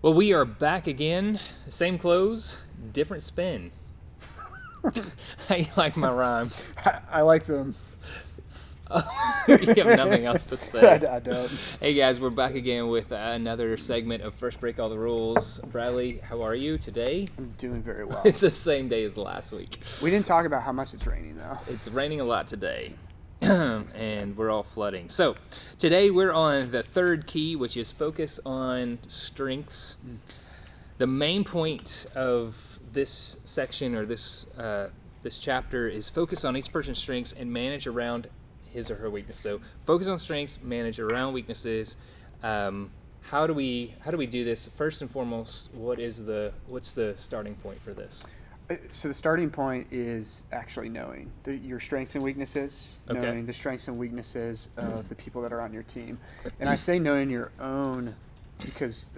Well, we are back again. Same clothes, different spin. How you like my rhymes? I like them. You have nothing else to say. I don't. Hey guys, we're back again with another segment of First Break All the Rules. Bradley, how are you today? I'm doing very well. It's the same day as last week. We didn't talk about how much it's raining, though. It's raining a lot today, and we're all flooding. So today we're on the third key, which is focus on strengths. The main point of this section or this chapter is focus on each person's strengths and manage around his or her weakness. So focus on strengths, manage around weaknesses. How do we do this? First and foremost, what's the starting point for this? So the starting point is actually knowing your strengths and weaknesses, Okay. knowing the strengths and weaknesses of the people that are on your team. And I say knowing your own because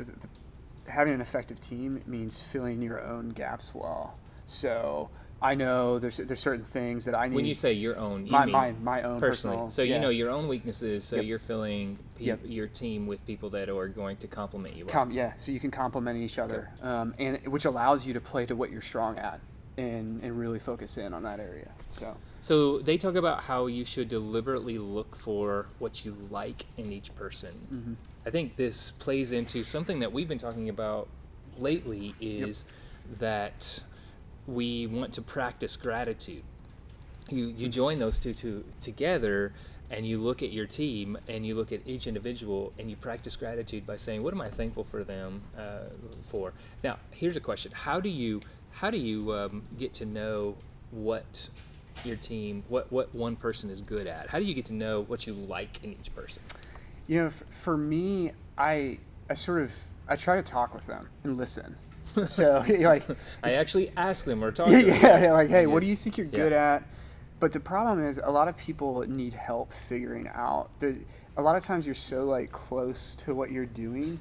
having an effective team means filling your own gaps well. So I know there's certain things that I need. When you say your own, you my personally. own personal. So you yeah. know your own weaknesses. So Yep. you're filling Yep. your team with people that are going to complement you. Well. So you can complement each other, and which allows you to play to what you're strong at, and really focus in on that area. So they talk about how you should deliberately look for what you like in each person. Mm-hmm. I think this plays into something that we've been talking about lately is that we want to practice gratitude. You join those two together, and you look at your team and you look at each individual and you practice gratitude by saying, what am I thankful for them for? Now, here's a question. How do you get to know what your team, what one person is good at? How do you get to know what you like in each person? You know, for me, I try to talk with them and listen. So like I actually ask them or talk yeah, to them. yeah, like, hey, what do you think you're good at? But the problem is a lot of people need help figuring out. A lot of times you're so like close to what you're doing,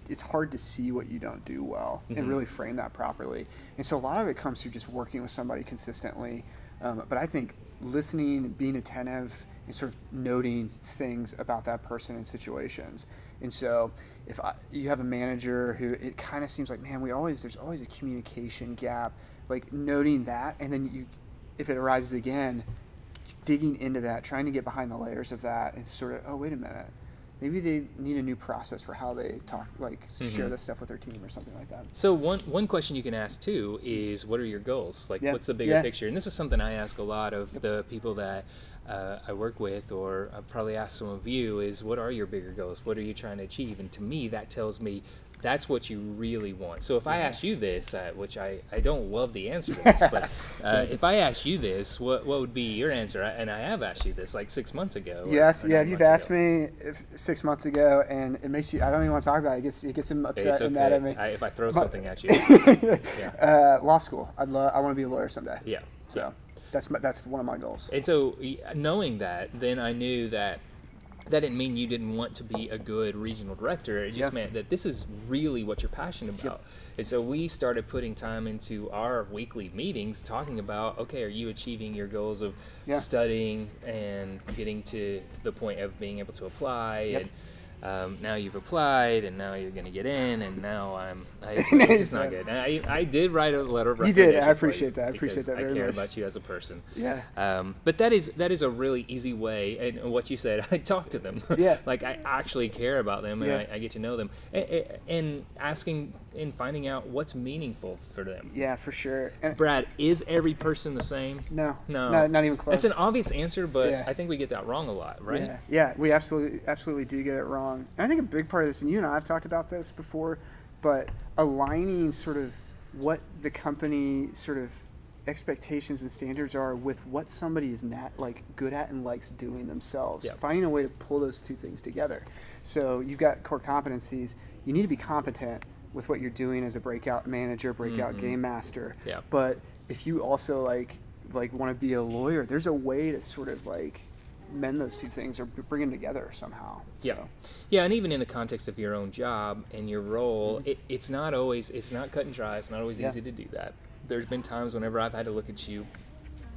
it's hard to see what you don't do well and really frame that properly. And so a lot of it comes through just working with somebody consistently. But I think listening, being attentive, and sort of noting things about that person and situations. And so if you have a manager who it kind of seems like, man, there's always a communication gap, like noting that, and then if it arises again, digging into that, trying to get behind the layers of that, and sort of, oh, wait a minute, maybe they need a new process for how they talk, like share this stuff with their team or something like that. So one question you can ask too is, what are your goals? Like, what's the bigger picture? And this is something I ask a lot of the people that I work with, or I probably ask some of you, is what are your bigger goals? What are you trying to achieve? And to me, that tells me that's what you really want. So if I ask you this, which I don't love the answer to this, but if I ask you this, what would be your answer? And I have asked you this like 6 months ago. Yes, you've asked me 6 months ago, and it makes you, I don't even want to talk about it. It gets him upset and mad at me. If I throw something at you. Law school. I want to be a lawyer someday. Yeah. So that's one of my goals. And so knowing that, then I knew that didn't mean you didn't want to be a good regional director. It just meant that this is really what you're passionate about. Yep. And so we started putting time into our weekly meetings talking about, okay, are you achieving your goals of studying and getting to the point of being able to apply? And now you've applied, and now you're going to get in, and now it's just not good. And I did write a letter of recommendation. You did. I appreciate that. I appreciate that very much. I care about you as a person. Yeah. But that is a really easy way. And what you said, I talk to them. Yeah. Like I actually care about them, and I get to know them, and asking and finding out what's meaningful for them. Yeah, for sure. And Brad, is every person the same? No, not even close. That's an obvious answer, but I think we get that wrong a lot, right? Yeah, we absolutely do get it wrong. And I think a big part of this, and you and I have talked about this before, but aligning sort of what the company sort of expectations and standards are with what somebody is good at and likes doing themselves. Yeah. Finding a way to pull those two things together. So you've got core competencies. You need to be competent with what you're doing as a breakout manager, breakout game master. Yeah. But if you also like want to be a lawyer, there's a way to sort of mend those two things or bring them together somehow. Yeah, and even in the context of your own job and your role, it's not cut and dry. It's not always easy to do that. There's been times whenever I've had to look at you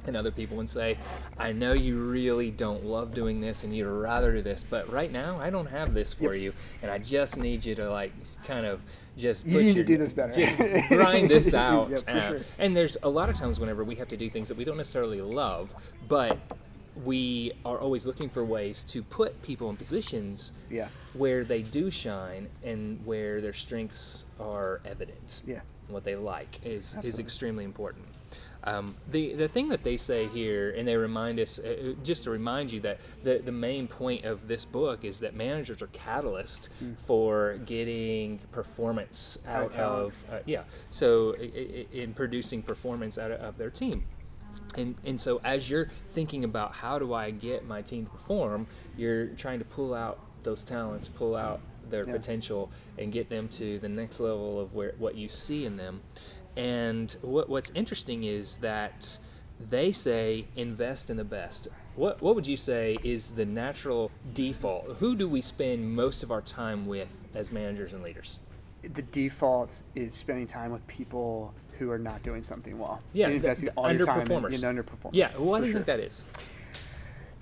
and other people and say, I know you really don't love doing this and you'd rather do this, but right now I don't have this for you, and I just need you to like kind of just you need to do this better. Just grind this out. Yeah, for sure. And there's a lot of times whenever we have to do things that we don't necessarily love, but we are always looking for ways to put people in positions where they do shine and where their strengths are evident. Yeah. What they like is Absolutely. extremely important. The thing that they say here, and they remind us, just to remind you that the main point of this book is that managers are catalysts for getting performance out of, so in producing performance out of their team. And so as you're thinking about how do I get my team to perform, you're trying to pull out those talents, pull out their potential, and get them to the next level of what you see in them. And what's interesting is that they say invest in the best. What would you say is the natural default? Who do we spend most of our time with as managers and leaders? The default is spending time with people who are not doing something well. Yeah, and investing all your time in underperformers. underperformers. Yeah, why do you think that is?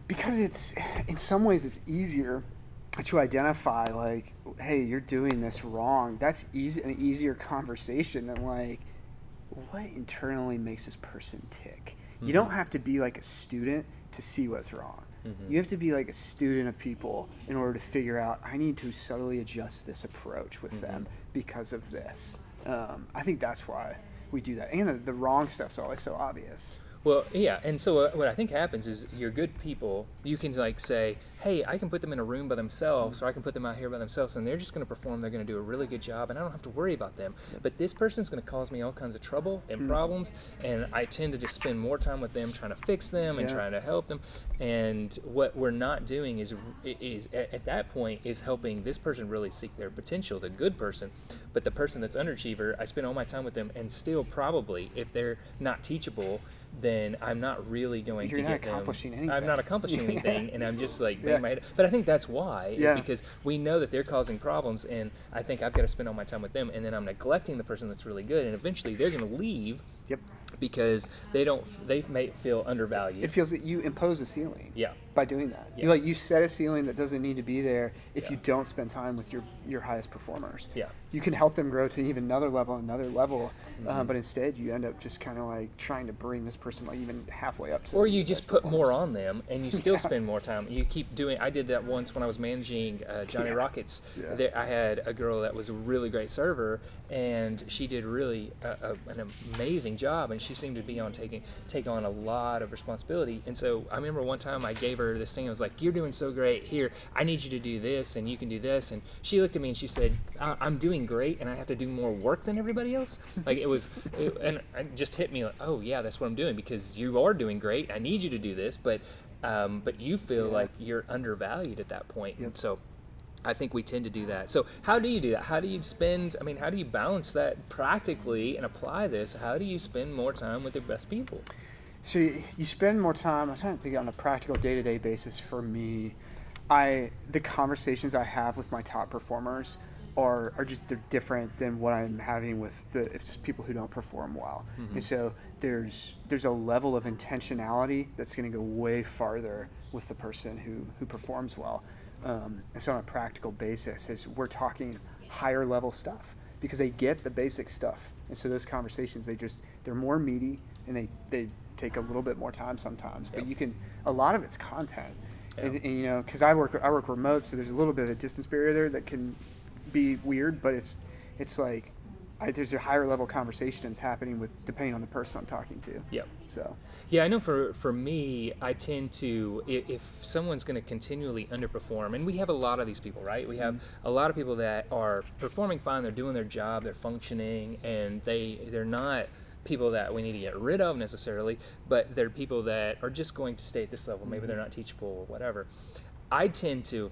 Because it's, in some ways, it's easier to identify, like, hey, you're doing this wrong. That's an easier conversation than, like, what internally makes this person tick? Mm-hmm. You don't have to be like a student to see what's wrong. Mm-hmm. You have to be like a student of people in order to figure out, I need to subtly adjust this approach with them because of this. I think that's why we do that. And the wrong stuff's always so obvious. Well, yeah, and so what I think happens is you're good people. You can like say, hey, I can put them in a room by themselves, or I can put them out here by themselves, and they're just going to perform. They're going to do a really good job, and I don't have to worry about them. But this person's going to cause me all kinds of trouble and problems, and I tend to just spend more time with them trying to fix them and trying to help them. And what we're not doing is at that point is helping this person really seek their potential, the good person. But the person that's underachiever, I spend all my time with them, and still probably, if they're not teachable, then I'm not really going to get them. You're not accomplishing anything. I'm not accomplishing anything, and I'm just like banging my head. But I think that's why, is because we know that they're causing problems, and I think I've got to spend all my time with them, and then I'm neglecting the person that's really good, and eventually they're going to leave. Because they may feel undervalued. It feels that you impose a ceiling. By doing that, you set a ceiling that doesn't need to be there if you don't spend time with your highest performers. You can help them grow to even another level, but instead you end up just kind of like trying to bring this person like even halfway up to. Or you just put more on them, and you still spend more time. You keep doing. I did that once when I was managing Johnny Rockets. There, I had a girl that was a really great server, and she did really an amazing job, and she seemed to be take on a lot of responsibility. And so I remember one time I gave her this thing. I was like, "You're doing so great. Here, I need you to do this, and you can do this." And she looked at me and she said, "I'm doing great, and I have to do more work than everybody else." Like and it just hit me like, "Oh yeah, that's what I'm doing, because you are doing great. I need you to do this, but you feel like you're undervalued at that point." And so I think we tend to do that. So how do you do that? How do you how do you balance that practically and apply this? How do you spend more time with the best people? So you spend more time, I'm trying to think on a practical day-to-day basis for me. The conversations I have with my top performers are just, they're different than what I'm having with it's just people who don't perform well. And so there's a level of intentionality that's going to go way farther with the person who performs well. And so on a practical basis, we're talking higher level stuff because they get the basic stuff. And so those conversations, they're more meaty, and they take a little bit more time sometimes, but a lot of it's content. And because I work remote, so there's a little bit of a distance barrier there that can be weird, but it's like there's a higher level conversations happening depending on the person I'm talking to. So I know for me, I tend to, if someone's going to continually underperform, and we have a lot of these people, right? We have a lot of people that are performing fine, they're doing their job, they're functioning, and they're not people that we need to get rid of necessarily, but they're people that are just going to stay at this level. Maybe they're not teachable or whatever. I tend to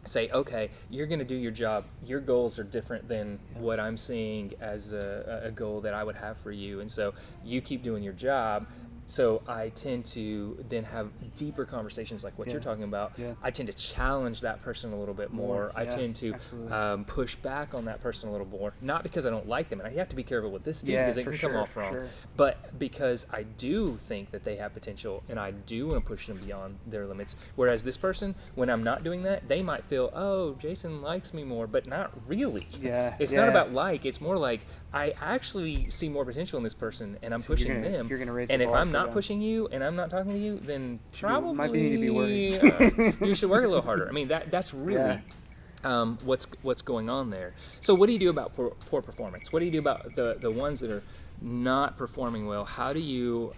say, okay, you're going to do your job. Your goals are different than what I'm seeing as a goal that I would have for you. And so you keep doing your job. So I tend to then have deeper conversations like what Yeah. you're talking about. Yeah. I tend to challenge that person a little bit more. I Yeah, tend to absolutely. push back on that person a little more. Not because I don't like them, and I have to be careful with this too, Yeah, because it for can come sure, off for wrong. sure. But because I do think that they have potential, and I do want to push them beyond their limits. Whereas this person, when I'm not doing that, they might feel, oh, Jason likes me more, but not really. Yeah, It's not yeah. about like. It's more like I actually see more potential in this person, and I'm So you're pushing gonna- them. you're gonna raise and the if bar I'm for not them. pushing you and I'm not talking to you, then probably might be need to be worried. you should work a little harder. I mean, that's really what's going on there. So what do you do about poor performance? What do you do about the ones that are not performing well? How do you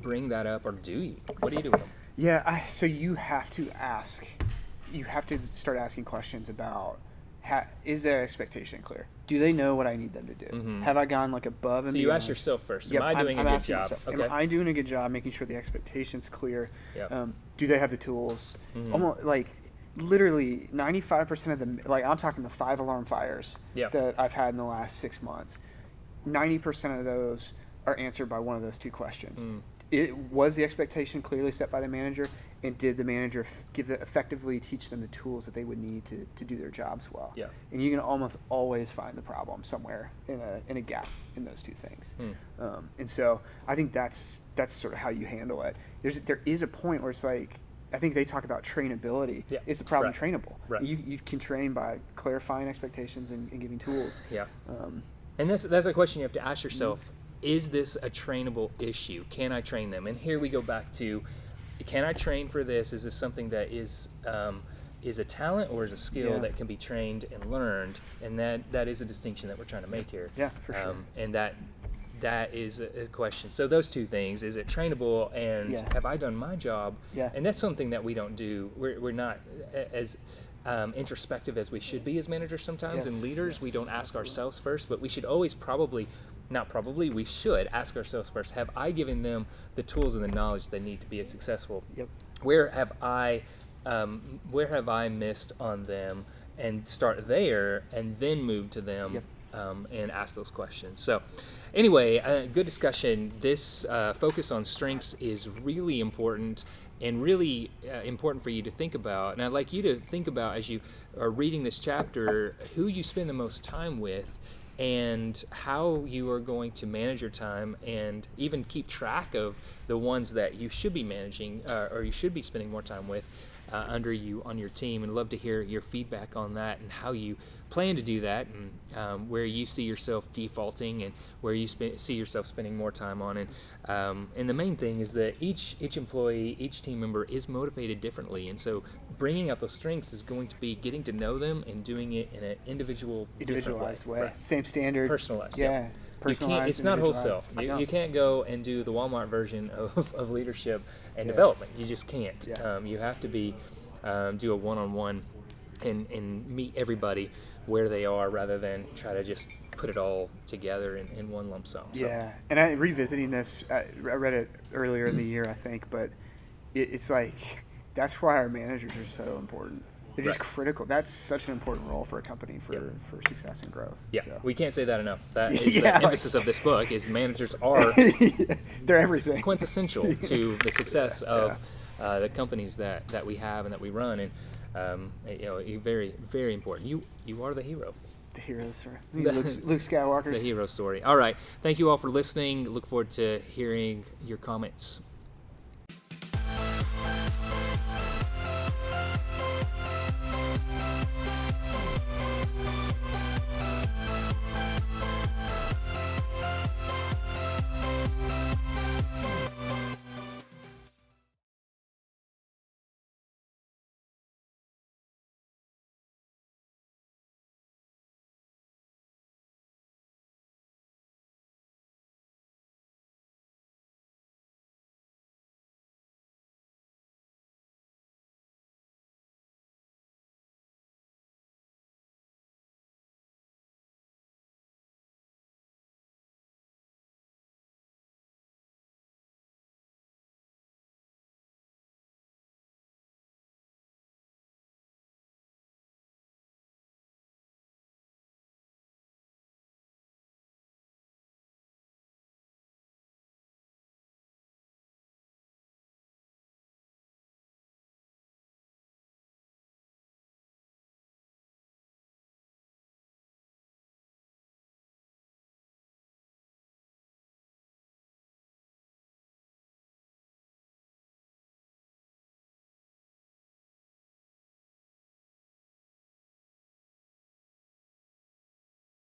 bring that up, or do you? What do you do with them? Yeah, so you have to ask. You have to start asking questions about, is their expectation clear? Do they know what I need them to do? Have I gone like above and So beyond? you ask yourself first. Yep, Am I doing I'm a good asking job? myself, Okay. am I doing a good job making sure the expectation's clear? Yep. Do they have the tools? Almost like literally 95% of the, like I'm talking the 5 alarm fires Yep. that I've had in the last 6 months. 90% of those are answered by one of those two questions. It was the expectation clearly set by the manager, and did the manager effectively teach them the tools that they would need to do their jobs well? Yeah. And you can almost always find the problem somewhere in a gap in those two things. And so I think that's sort of how you handle it. There is a point where it's like, I think they talk about trainability. Yeah. Is the problem Right. trainable? Right. You can train by clarifying expectations and giving tools. Yeah. And that's a question you have to ask yourself. Is this a trainable issue? Can I train them? And here we go back to, can I train for this? Is this something that is a talent, or is a skill Yeah. that can be trained and learned? And that is a distinction that we're trying to make here. Yeah, for sure. And that is a question. So those two things: is it trainable, and Yeah. have I done my job? Yeah. And that's something that we don't do. We're not as introspective as we should be as managers sometimes, and Yes, leaders. We yes, don't ask absolutely. ourselves first, but we should always we should ask ourselves first: have I given them the tools and the knowledge they need to be as successful? Yep. Where have I missed on them? And start there, and then move to them. Yep. And ask those questions. So anyway, good discussion. This focus on strengths is really important, and really important for you to think about. And I'd like you to think about, as you are reading this chapter, who you spend the most time with, and how you are going to manage your time, and even keep track of the ones that you should be managing, or you should be spending more time with under you on your team. And love to hear your feedback on that, and how you plan to do that, and where you see yourself defaulting, and where you see yourself spending more time on. And the main thing is that each employee, each team member is motivated differently, and so bringing out those strengths is going to be getting to know them and doing it in an Individualized way. Right. Same standard. Personalized. Yeah. Yeah. Personalized. It's not wholesale. individualized. No. You can't go and do the Walmart version of leadership and Yeah. development. You just can't. Yeah. You have to be do a one-on-one and meet everybody where they are, rather than try to just put it all together in one lump sum. So, Yeah, and revisiting this, I read it earlier in the year, I think, but it's like, that's why our managers are so important. They're just Right. critical. That's such an important role for a company for, Yep. for success and growth. Yeah, So. we can't say that enough. That is Yeah, the like- emphasis of this book, is managers are They're everything. quintessential to the success of the companies that we have and that we run. And very, very important. You are the hero. The heroes, sir. Luke Skywalker's. The hero story. All right. Thank you all for listening. Look forward to hearing your comments.